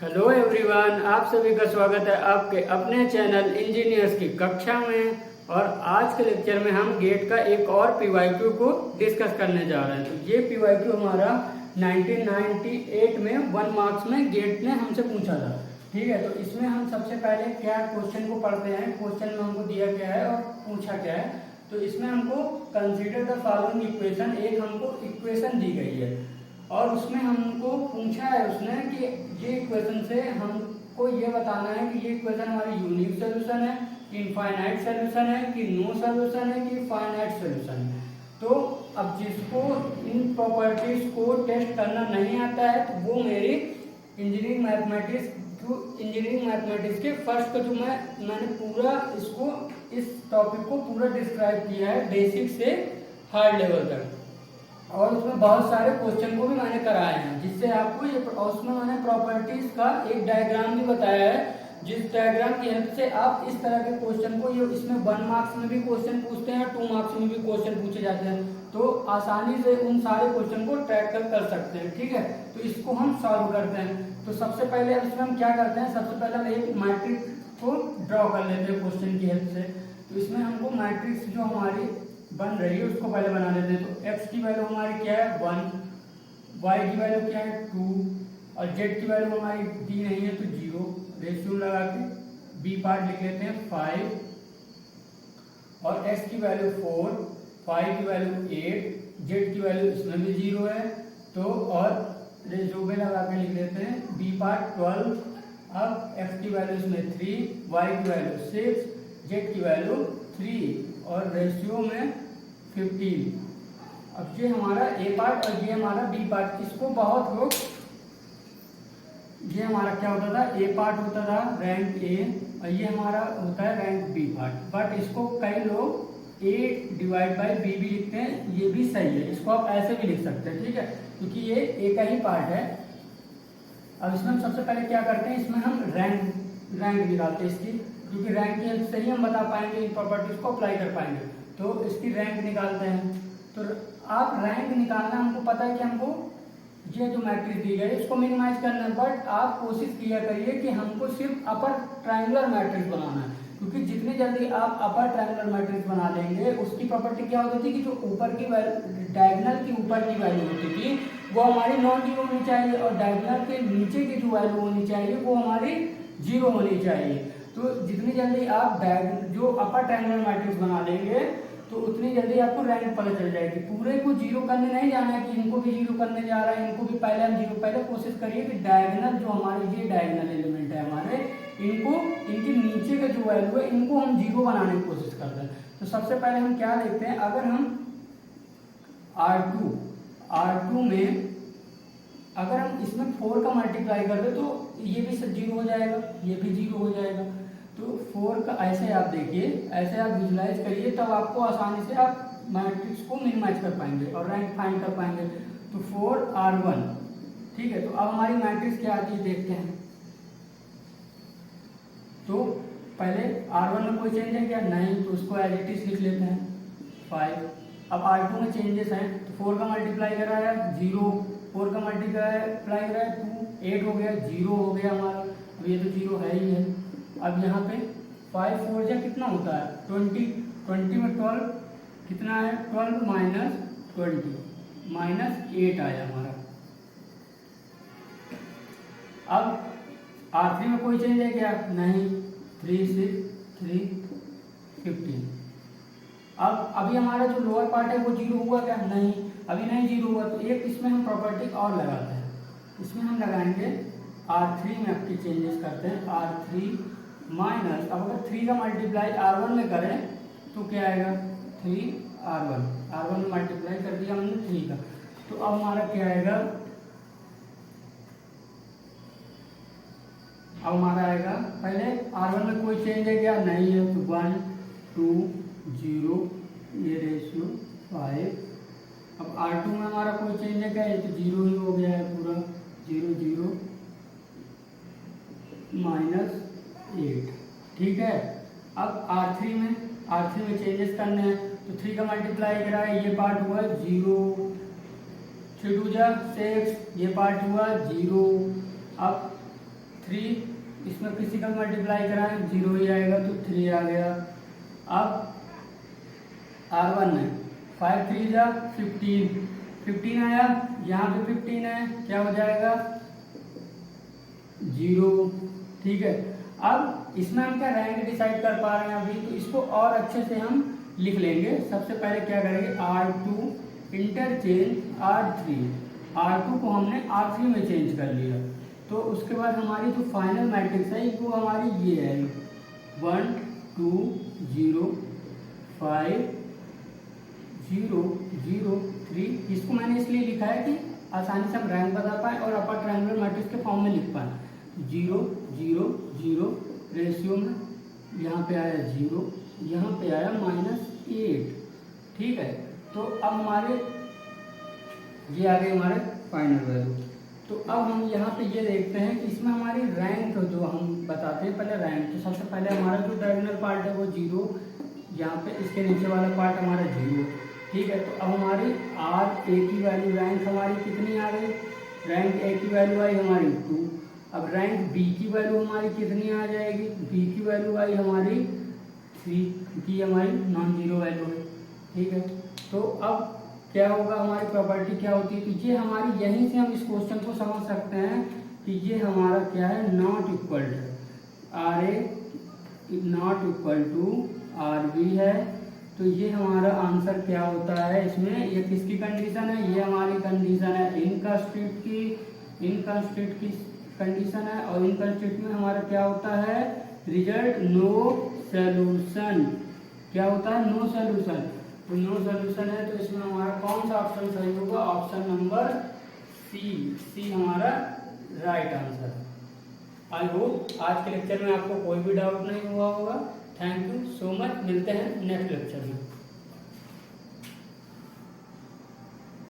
Hello everyone, आप सभी का स्वागत है आपके अपने चैनल इंजीनियर्स की कक्षा में। और आज के लेक्चर में हम गेट का एक और पीवाईक्यू को डिस्कस करने जा रहे हैं। तो ये पीवाईक्यू हमारा 1998 में 1 मार्क्स में गेट ने हमसे पूछा था। ठीक है, तो इसमें हम सबसे पहले क्या क्वेश्चन को पढ़ते हैं। क्वेश्चन में हमको दिया गया है और पूछा क्या है। तो इसमें हमको कंसीडर द फॉलोइंग इक्वेशन, एक हमको इक्वेशन दी गई है और उसमें हमको पूछा है उसने कि ये इक्वेशन से हमको ये बताना है कि ये इक्वेशन हमारी यूनिक सोल्यूशन है, इनफाइनाइट सोल्यूशन है, कि नो सोल्यूशन है, कि फाइनाइट सोल्यूशन है। तो अब जिसको इन प्रॉपर्टीज को टेस्ट करना नहीं आता है तो वो मेरी इंजीनियरिंग मैथमेटिक्स के फर्स्ट का जो मैंने पूरा इसको इस टॉपिक को पूरा डिस्क्राइब किया है बेसिक से हार्ड लेवल तक। और उसमें बहुत सारे क्वेश्चन को भी मैंने कराए हैं जिससे आपको ये, और उसमें मैंने प्रॉपर्टीज का एक डायग्राम भी बताया है जिस डायग्राम की हेल्प से आप इस तरह के क्वेश्चन को, ये इसमें 1 मार्क्स में भी क्वेश्चन पूछते हैं और 2 मार्क्स में भी क्वेश्चन पूछे जाते हैं, तो आसानी से उन सारे क्वेश्चन को ट्रैक कर सकते हैं। ठीक है, तो इसको हम सॉल्व करते हैं। तो सबसे पहले इसमें हम क्या करते हैं, सबसे पहले हम एक मैट्रिक्स को ड्रॉ कर लेते हैं क्वेश्चन की हेल्प से। तो इसमें हमको मैट्रिक्स जो हमारी बन रही है उसको पहले बना लेते हैं। तो x की वैल्यू हमारी क्या है 1, y की वैल्यू क्या है 2 और z की वैल्यू हमारी दी नहीं है तो 0। रेशियो लगा के b पार्ट लिख लेते हैं 5 और x की वैल्यू 4, y की वैल्यू 8, z की वैल्यू इसमें भी 0 है तो, और रेशियो में लगा के लिख लेते हैं b पार्ट 12। अब x की वैल्यू इसमें 3, y की वैल्यू 6, z की वैल्यू 3 और रेशियो में 15। अब ये हमारा ए पार्ट और ये हमारा बी पार्ट, इसको बहुत लोग, ये हमारा क्या होता था, ए पार्ट होता था रैंक ए और ये हमारा होता है रैंक बी पार्ट, बट इसको कई लोग ए डिवाइड बाई बी भी लिखते हैं, ये भी सही है। इसको आप ऐसे भी लिख सकते हैं, ठीक है, क्योंकि ये ए का ही पार्ट है। अब इसमें हम सबसे पहले क्या करते हैं, इसमें हम रैंक निकालते हैं इसकी, क्योंकि रैंक की हेल्प से ही हम बता पाएंगे, इन प्रॉपर्टीज को अप्लाई कर पाएंगे। तो इसकी रैंक निकालते हैं। तो आप रैंक निकालना, हमको पता है कि हमको ये जो मैट्रिक्स दी गई है इसको मिनिमाइज करना है, बट आप कोशिश किया करिए कि हमको सिर्फ अपर ट्रायंगुलर मैट्रिक्स बनाना है, क्योंकि जितनी जल्दी आप अपर ट्रायंगुलर मैट्रिक्स बना लेंगे उसकी प्रॉपर्टी क्या होती थी कि जो ऊपर की डायगोनल की ऊपर की वैल्यू होती थी वो हमारी नॉन जीरो होनी चाहिए और डायगोनल के नीचे की जो वैल्यू होनी चाहिए वो हमारी 0 होनी चाहिए। तो जितनी जल्दी आप जो अपर ट्रायंगुलर मैट्रिक्स बना लेंगे तो उतनी जल्दी आपको रैंक पता चल जाएगी। पूरे को 0 करने नहीं जाना है कि इनको भी 0 करने जा रहा है, इनको भी पहले हम 0, पहले कोशिश करिए कि डायगोनल जो हमारे ये डायगोनल एलिमेंट है हमारे, इनको, इनके नीचे का जो वैल्यू है इनको हम 0 बनाने की कोशिश करते हैं। तो सबसे पहले हम क्या देखते हैं, अगर हम R2 में अगर हम इसमें 4 का मल्टीप्लाई कर दे तो ये भी 0 हो जाएगा, ये भी 0 हो जाएगा। तो 4 का ऐसे आप देखिए, ऐसे आप विजुलाइज करिए, तब आपको आसानी से आप मैट्रिक्स को मिनिमाइज कर पाएंगे और रैंक फाइंड कर पाएंगे। तो 4R1, ठीक है। तो अब हमारी मैट्रिक्स क्या आती है देखते हैं। तो पहले R1 में कोई चेंज है क्या, नहीं, तो उसको एज इट इज लिख लेते हैं 5। अब R2 में चेंजेस हैं, तो 4 का मल्टीप्लाई करा है 0, 4 का मल्टीप्लाई करा है 2, 8 हो गया, 0 हो गया हमारा। अब ये तो 0 है ही है। अब यहाँ पे 5 4 जा कितना होता है 20, 20 में 12 कितना है 12 माइनस 20 माइनस 8 आया हमारा। अब R3 में कोई चेंज है क्या, नहीं, 3 6 3 15। अब अभी हमारा जो लोअर पार्ट है वो 0 हुआ क्या, नहीं, अभी नहीं 0 हुआ। तो एक इसमें हम प्रॉपर्टी और लगाते हैं, इसमें हम लगाएंगे R3 में आपकी चेंजेस करते हैं, R3 माइनस, अब अगर 3 का मल्टीप्लाई R1 में करें तो क्या आएगा 3R1 में मल्टीप्लाई कर दिया हमने 3 का। तो अब हमारा क्या आएगा, अब हमारा आएगा, पहले R1 में कोई चेंज है क्या, नहीं है, तो 1 2 0, ये रेशियो 5। अब R2 में हमारा कोई चेंज है क्या, ये तो 0 ही हो गया है पूरा, 0 0 माइनस 8, ठीक है। अब R3 में चेंजेस करने हैं, तो 3 का मल्टीप्लाई करा है, ये पार्ट हुआ 0, 3 2 जा 6, ये पार्ट हुआ 0। अब 3, इसमें किसी का मल्टीप्लाई कराएं 0 ही आएगा तो 3 आ गया। अब R1 है 5 3 जा 15 आया, यहाँ पे 15 है, क्या हो जाएगा 0। ठीक है, अब इसमें हम क्या रैंक डिसाइड कर पा रहे हैं अभी, तो इसको और अच्छे से हम लिख लेंगे। सबसे पहले क्या करेंगे, R2 इंटरचेंज R2 को हमने R3 में चेंज कर लिया, तो उसके बाद हमारी जो फाइनल मैट्रिक्स है वो हमारी ये है 1 2 0 5 0 0 3। इसको मैंने इसलिए लिखा है कि आसानी से हम रैंक बता पाए और अपर ट्रायंगुलर मैट्रिक्स के फॉर्म में लिख पाए। 0 0 0 रेशियो में यहाँ पे आया 0, यहाँ पे आया -8। ठीक है, तो अब हमारे ये आ गए हमारे फाइनल वैल्यू। तो अब हम यहाँ पे ये देखते हैं कि इसमें हमारी रैंक जो हम बताते हैं पहले रैंक, तो सबसे पहले हमारा जो डायगोनल पार्ट है वो 0, यहाँ पे इसके नीचे वाला पार्ट हमारा 0। ठीक है, तो अब हमारी R A की वैल्यू रैंक हमारी कितनी आ गई, रैंक A की वैल्यू आई हमारी 2। अब रैंक B की वैल्यू हमारी कितनी आ जाएगी, B की वैल्यू आई हमारी 3, क्योंकि हमारी नॉन जीरो वैल्यू है। ठीक है, तो अब क्या होगा, हमारी प्रॉपर्टी क्या होती है, तो ये हमारी यहीं से हम इस क्वेश्चन को समझ सकते हैं कि ये हमारा क्या है, not equal to RA not equal to RB है। तो ये हमारा आंसर क्या होता है इसमें, ये किसकी कंडीशन है, ये हमारी कंडीशन है इनकंस्ट्रेंट की कंडीशन है, और इनकंस्ट्रेंट में हमारा क्या होता है, रिजल्ट नो सॉल्यूशन। क्या होता है, नो सॉल्यूशन। तो नो सॉल्यूशन है, तो इसमें हमारा कौन सा ऑप्शन सही होगा, ऑप्शन नंबर सी हमारा राइट आंसर है। आई होप आज के लेक्चर में आपको कोई भी डाउट नहीं हुआ होगा। थैंक यू सो मच, मिलते हैं नेक्स्ट लेक्चर में।